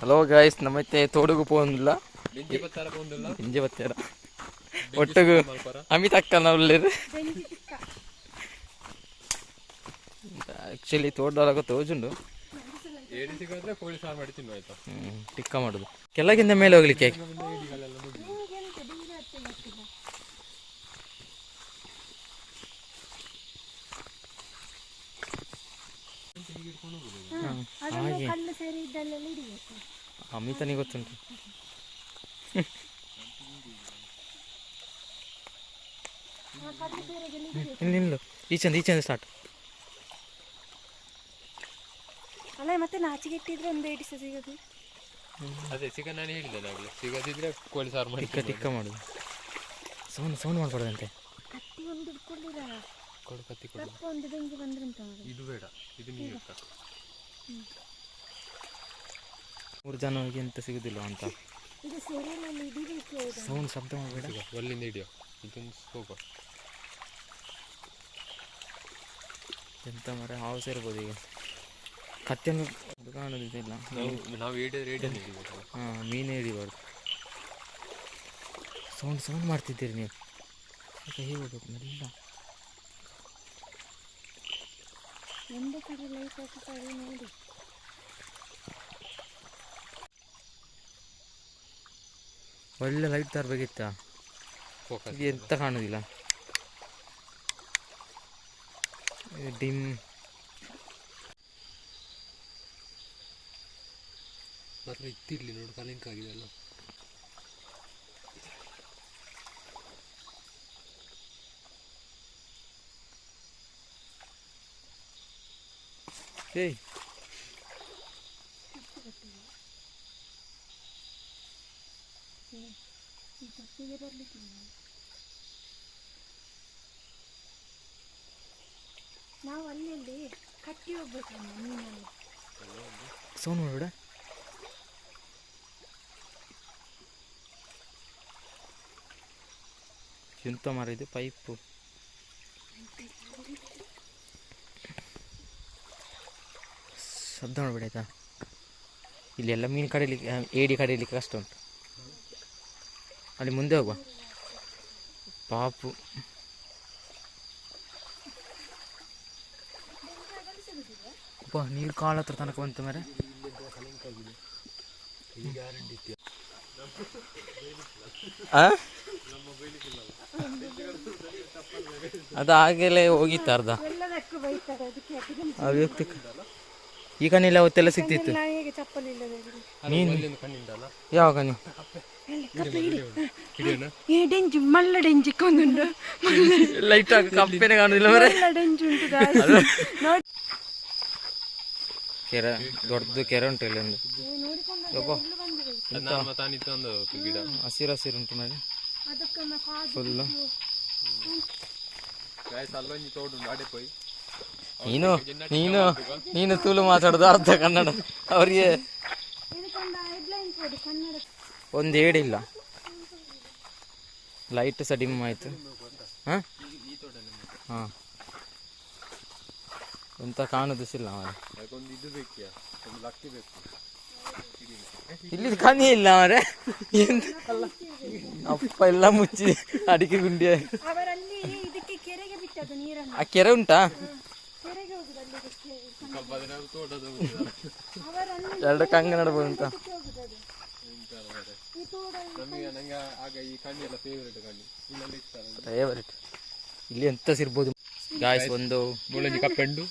Hello guys నమైతే తోడుకు పోందిಲ್ಲ ಇಂಜಿ ಬತ್ತಾರ ಒಟ್ಟಗು Amit ಅಕ್ಕ ನವ್ಲೇರು actually ತೋಟದೊಳಗ ತೋಜುಂಡು ಟಿಕ್ಕ ಮಾಡುದು ಕೆಳಗಿಂದ ಮೇಲೆ ಹೋಗ್ಲಿಕ್ಕೆ ಅಮಿತನಿಗೆ ಗೊತ್ತುಂಟು ನಿಲ್ಲು ಈಚೆಂದ ಸ್ಟಾರ್ಟ್ ಅಲ್ಲ ಮತ್ತೆ ನಾಚಿಗೆ ಇಟ್ಟಿದ್ರೆ ಒಂದು ಏಡಿ ಸಿಗೋದು ಅದೇ ಚಿಕನ್ ನಾನು ಹೇಳಿದೆ ಆಗಲಿ ಸಿಗದಿದ್ರೆ ಕೋಳಿ ಸಾರು ಮಾಡಿ ಟಿಕ್ಕ ಮಾಡುದು ಸೌಂಡ್ ಮಾಡ್ಬಾರ್ದಂತೆ ಕತ್ತಿ ಒಂದು ಇಟ್ಕೊಂಡಿರ ಕೊಡು ಕತ್ತಿ ಕೊಡು ಒಂದು ಬೆಂಕಿ ಬಂದ್ರೆ ಅಂತ ಇದು ಬೇಡ ಇದು ನೀವು ಮೂರು ಜನರಿಗೆ ಎಂತ ಸಿಗುದಿಲ್ಲ ಅಂತ ಇದು ಸೆರೆಯಲ್ಲಿ ಇಡೀ ಸೌಂಡ್ ಶಬ್ದ ಮಾಡಬೇಡ ಒಲ್ಲಿಂದ ಹಿಡಿಯೋ ಇದೊಂದು ಹೋಗೋ ಎಂತ ಮರ ಹಾವು ಸೇರ್ಬೋದು ಈಗ ಕತ್ತೆಯನ್ನು ಕಾಣೋದಿಲ್ಲ ನಾವು ರೇಡಿಯೋ ಹಾಂ ಮೀನೇ ಹಿಡಿಬಾರ್ದು ಸೌಂಡ್ ಮಾಡ್ತಿದ್ದೀರಿ ನೀವು ಮತ್ತೆ ಹೇಗೆ ಹೋಗ್ಬೇಕು ಮೆಲ್ಲ ಒಂದೇ ಕಡೆ ಲೈಟ್ ಹಾಕಿ ನೋಡಿ ಒಳ್ಳೆ ಲೈಟ್ ತರಬೇಕಿತ್ತ ಇದು ಎಂತ ಕಾಣೋದಿಲ್ಲ ಡಿಮ್ ಮಾತ್ರ ಇತ್ತಿರ್ಲಿ ನೋಡಿ ಕಲಿಂಕ್ ಆಗಿದೆ ಅಲ್ಲ ಏಯ್ ನಾವು ಅಲ್ಲಿ ಕಟ್ಟಿ ಹೋಗ್ಬೇಕು ಮೀನಲ್ಲಿ ಸೌಂಡ್ ಮಾಡಬೇಡ ಎಂತ ಮರ ಇದು ಪೈಪು ಶಬ್ದ ಮಾಡಬೇಡ ಆಯ್ತಾ ಇಲ್ಲಿ ಎಲ್ಲ ಮೀನು ಕಡಿಲಿಕ್ಕೆ ಏಡಿ ಕಡಿಲಿಕ್ಕೆ ಕಷ್ಟ ಉಂಟು ಅಲ್ಲಿ ಮುಂದೆ ಹೋಗುವ ಪಾಪು ಅಪ್ಪ ನೀರು ಕಾಳ ಹತ್ರ ತನಕ ಬಂತು ಮರೆ ಅದು ಆಗಲೇ ಹೋಗಿತ್ತು ಅರ್ಧ ವ್ಯಕ್ತಿ ಈ ಕಣ್ಣಿಲ್ಲ ಅವತ್ತೆಲ್ಲ ಸಿಕ್ತಿತ್ತು ನೀನು ಯಾವ ಕಣ್ಣಿ ಮಲ್ಲ ಡೆಂಜಿಕ್ಕೊಂದುಂಡು ಲೈಟ್ ಆಗ ಕಪ್ಪೆನೆ ಕಾಣುದಿಲ್ಲ ಮರೆ ಕೆರೆ ದೊಡ್ಡದು ಕೆರೆ ಉಂಟು ಇಲ್ಲಿ ಒಂದು ಹಸಿರು ಉಂಟು ಮಾಡಿ ಫುಲ್ಲು ನೀನು ತುಳು ಮಾತಾಡೋದು ಅರ್ಧ ಕನ್ನಡ ಅವರಿಗೆ ಒಂದು ಏಡಿಲ್ಲ ಲೈಟ್ ಸಹ ಡಿಮ್ ಆಯ್ತು ಹಾಂ ಎಂತ ಕಾಣುದಿಲ್ಲ ಇಲ್ಲಿ ಕನಿ ಇಲ್ಲ ಮಾರೆ ಅಪ್ಪ ಎಲ್ಲ ಮುಚ್ಚಿ ಅಡಿಕೆ ಗುಂಡಿ ಆ ಕೆರೆ ಉಂಟಾ ಎರಡು ಕಂಗ ನಡಬಹುದು ಅಂತ ಫೇವರೇಟ್ ಇಲ್ಲಿ ಎಂತ ಸಿರ್ಬೋದು ಗಾಯ್ಸ್ ಒಂದು ಮುಳ್ಳಂಜಿ ಕಪ್ಪೆಂಡು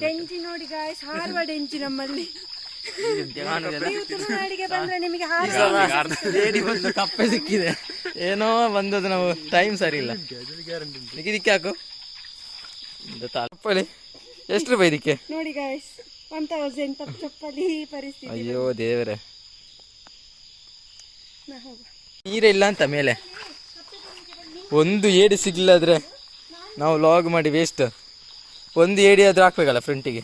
ಡೆಂಜಿ ನೋಡಿ ಗಾಯ್ಸ್ ಹಾರುವ ಡೆಂಜಿ ನಮ್ಮಲ್ಲಿ ಬಂದ್ರೆ ನಿಮಗೆ ಒಂದು ಕಪ್ಪೆ ಸಿಕ್ಕಿದೆ ಏನೋ ಬಂದದ್ದು ನಾವು ಟೈಮ್ ಸರಿ ಇಲ್ಲ ಇದಕ್ಕೆ ಹಾಕು ಚಪ್ಪಲಿ ಎಷ್ಟು ರೂಪಾಯಿ ಇದಕ್ಕೆ ನೋಡಿ ಗಾಯ್ಸ್ 1000 ಚಪ್ಪಲಿ ಪರಿಸ್ಥಿತಿ ಅಯ್ಯೋ ದೇವರೇ ನೀರೇ ಇಲ್ಲ ಅಂತ ಮೇಲೆ ಒಂದು ಏಡಿ ಸಿಗ್ಲಾದ್ರೆ ನಾವು ಲಾಗ್ ಮಾಡಿ ವೇಸ್ಟ್ ಒಂದು ಏಡಿ ಆದ್ರೂ ಹಾಕ್ಬೇಕಲ್ಲ ಫ್ರಂಟಿಗೆ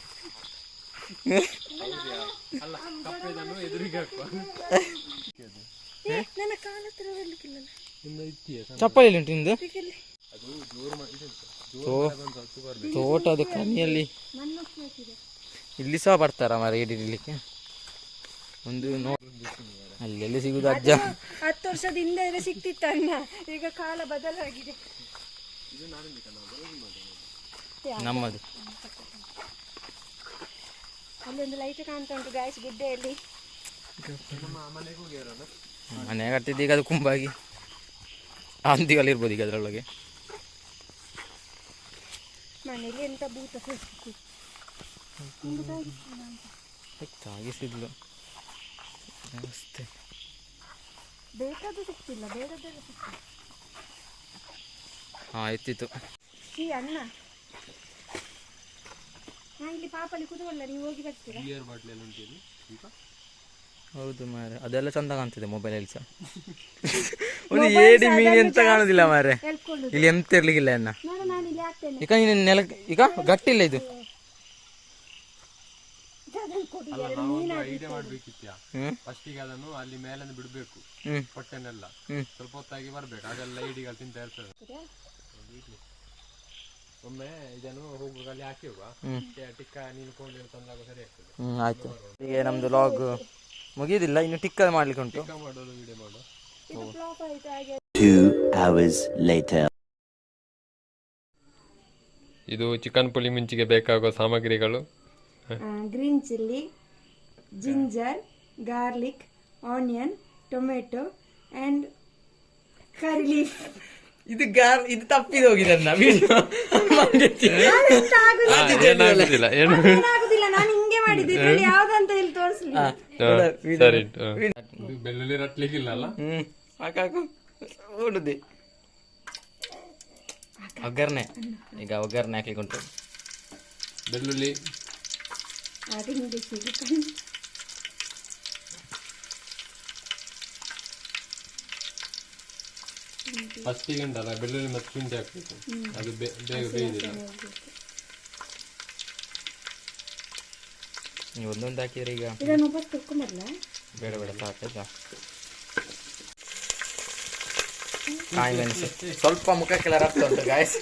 ಚಪ್ಪಲಿ ಉಂಟು ನಿಂದು ತೋಟದ ಕನಿಯಲ್ಲಿ ಇಲ್ಲಿ ಸಹ ಬರ್ತಾರ ಮರ ಹಿಡಿಲಿಕ್ಕೆ ಒಂದು ಅಲ್ಲೆಲ್ಲಿ ಸಿಗುದು ಅಜ್ಜ. 10 ವರ್ಷದ ಹಿಂದೆ ಎಲ್ಲ ಸಿಕ್ತಿತ್ತು ಅನ್ನ, ಈಗ ಕಾಲ ಬದಲಾಗಿದೆ. ನಮ್ಮದು ಅಲ್ಲೊಂದು ಲೈಟ್ ಕಾಣ್ತಾ ಉಂಟು ಗಾಯ್ಸ್ ಗುಡ್ಡೆಯಲ್ಲಿ. ಮನೆ ಕಟ್ಟಿದ್ದು ಈಗ ಅದು ಕುಂಬಾಗಿ ಅಂತಿಗಲ್ಲಿರ್ಬೋದು ಈಗ ಅದರೊಳಗೆ. ಮನೇಲಿ ಎಂತ ಭೂತ ತಾಗಿಸಿದ್ಲು ವ್ಯವಸ್ಥೆ. ಬೇಕಾದ್ದು ಸಿಕ್ತಿಲ್ಲ, ಬೇಡದ್ದೆಲ್ಲ ಸಿಕ್ತಿಲ್ಲ. ಹಾಂ ಎತ್ತಿತ್ತು. ಈ ಅನ್ನ ನಾ ಇಲ್ಲಿ ಪಾಪಲ್ಲಿ ಕೂತ್ಕೊಳ್ಳ, ನೀವು ಹೋಗಿ ಬರ್ತೀರಾ? ಹೌದು ಮಾರೆ, ಅದೆಲ್ಲ ಚಂದ ಕಾಣ್ತಿದೆ ಮೊಬೈಲಲ್ಲಿ ಸಹ. ಒಂದು ಏಡಿ ಮೀನು ಎಂತ ಕಾಣುದಿಲ್ಲ ಮಾರೆ, ಇಲ್ಲಿ ಎಂತ ಇರ್ಲಿಕ್ಕಿಲ್ಲ ಅನ್ನ. ನೋಡು ನಾನು ಇಲ್ಲಿ ಹಾಕ್ತೇನೆ. ಈಗ ನೀನು ನೆಲಕ್ಕೆ ಈಗ ಗಟ್ಟಿಲ್ಲ ಇದು. ಐಡಿಯಾ ಮಾಡ್ಬೇಕಿತ್ಯ. ಫಸ್ಟಿಗೆ ಅದನ್ನು ಅಲ್ಲಿ ಮೇಲೆ ಬಿಡ್ಬೇಕು ಹೊಟ್ಟೆನೆಲ್ಲ, ಸ್ವಲ್ಪ ಹೊತ್ತಾಗಿ ಬರ್ಬೇಕು, ಅದೆಲ್ಲ ಐಡಿಗಳು ತಿಂತ ಇರ್ತದೆ. ಒಮ್ಮೆ ಇದನ್ನು ಹೋಗುವಾಗಲ್ಲಿ ಹಾಕಿ ಹೋಗುವ ಟಿಕ್ಕ ನೀನು ಕೊಂಡು ತಂದಾಗ ಸರಿ ಆಗ್ತದೆ. ಆಯ್ತು. ಈಗ ನಮ್ದು ಲಾಗ್ ಮುಗಿಯುದಿಲ್ಲ, ಇನ್ನು ಟಿಕ್ಕ ಮಾಡ್ಲಿಕ್ಕೆ ಉಂಟು. ಟಿಕ್ಕ ಮಾಡೋದು ವಿಡಿಯೋ ಮಾಡು. 2 hours later. ಇದು ಚಿಕನ್ ಪುಳಿ ಮುಂಚಿಗೆ ಬೇಕಾಗುವ ಸಾಮಗ್ರಿಗಳು: green chilli, ginger, garlic, onion, tomato and curry leaf. ಇದು ಇದು ತಪ್ಪಿದ ಹೋಗಿದೆ ಆಗುದಿಲ್ಲ, ನಾನು ಹಿಂಗೆ ಮಾಡಿದ್ದು. ಇದ್ರಲ್ಲಿ ಯಾವ್ದಂತ ಇಲ್ಲಿ ತೋರಿಸ್ಲಿಲ್ಲ. ಸರಿ. ಬೆಳ್ಳುಳ್ಳಿ ರಟ್ಲಿಕ್ಕಿಲ್ಲ ಅಲ್ಲ? ಹಾಕಾಕು ಓಡುದೆ. ಒಗ್ಗರಣೆ, ಈಗ ಒಗ್ಗರಣೆ ಹಾಕ್ಲಿಕ್ಕೆ ಉಂಟು. ಬೆಳ್ಳುಳ್ಳಿ, ಫಸ್ಟಿಗೆ ಉಂಟಲ್ಲ ಬೆಳ್ಳುಳ್ಳಿ ಮತ್ತೆ ಶುಂಠಿ ಹಾಕ್ಬೇಕು, ಅದು ಬೇಗ ಬೇಯ್ದಿಲ್ಲ. ನೀವು ಒಂದೊಂದು ಹಾಕಿದ್ರೆ ಈಗ ಇದನ್ನು ಒಬ್ಬಟ್ಟು ತುರ್ಕೊಂಬರ್ಲ? ಬೇಡ ಬೇಡ ಸಾಕಾಯ್ತಾ. ಕಾಯಿ ಮೆಣಸು ಸ್ವಲ್ಪ ಮುಖಕ್ಕೆಲ್ಲ ರಕ್ತ ಉಂಟು ಗಾಯ್ಸ್,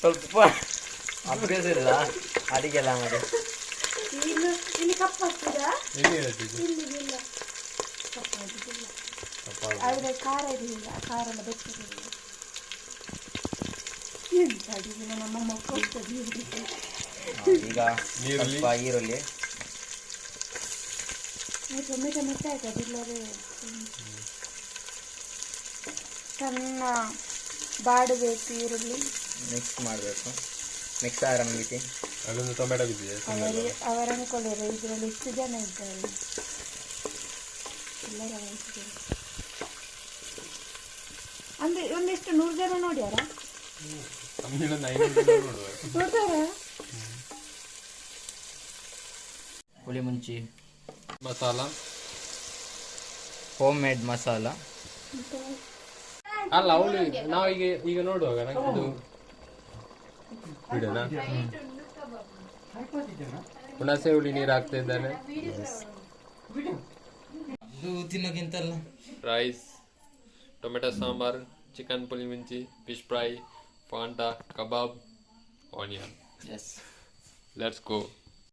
ಸ್ವಲ್ಪ ಅಭ್ಯಾಸ ಇಲ್ಲ ಅಡಿಗೆ ಎಲ್ಲ ಮಾಡಿ. ಇಲ್ಲಿ ಕಪ್ಪು ಹಾಕ್ತದಾ? ಆದ್ರೆ ಖಾರ ಇರಲಿಲ್ಲ, ಖಾರ ಎಲ್ಲ ಬೆಚ್ಚಗಿಲ್ಲ. ನಮ್ಮ ಮಕ್ಕಳು ಈಗ ಸ್ವಲ್ಪ ಈರುಳ್ಳಿ, ಟೊಮೆಟೊ ಮತ್ತೆ ಹಾಕೋದಿಲ್ಲದೆ ಸಣ್ಣ ಬಾಡಬೇಕು. ಈರುಳ್ಳಿ ಮಿಕ್ಸ್ ಮಾಡಬೇಕು. ಮಿಕ್ಸ್ ಆರಂಭಿಸಿ. ಅದೊಂದು ಟೊಮೆಟೊ ಬಿದ್ದಿದೆ. ಅವರು ಅನ್ಕೊಳ್ಳಿರೋ ಇದರಲ್ಲಿ ಎಷ್ಟು ಜನ ಇದ್ದಾರೆ, ಎಲ್ಲರ ವಯಸ್ಸಿಗೆ ಅಂದ್ರೆ ಒಂದಿಷ್ಟು 100 ಜನ ನೋಡ್ಯಾರ ಹುಳಿ ಮುಂಚಿ ಮಸಾಲ, ಹೋಮ್ ಮೇಡ್ ಮಸಾಲ. ಅಲ್ಲ ಅವಳು ನಾವು ಈಗ ನೋಡುವಾಗ ಇದು ಬಿಡೋಣ. ಹುಣಸೆ ಹುಳಿ ನೀರು ಹಾಕ್ತಾ ಇದ್ದಾನೆ. ಇದು ತಿನ್ನೋಕ್ಕಿಂತಲ್ಲ rice, tomato sambar, chicken puli munchi, fish fry, Fanta, kebab, onion. Yes, let's go.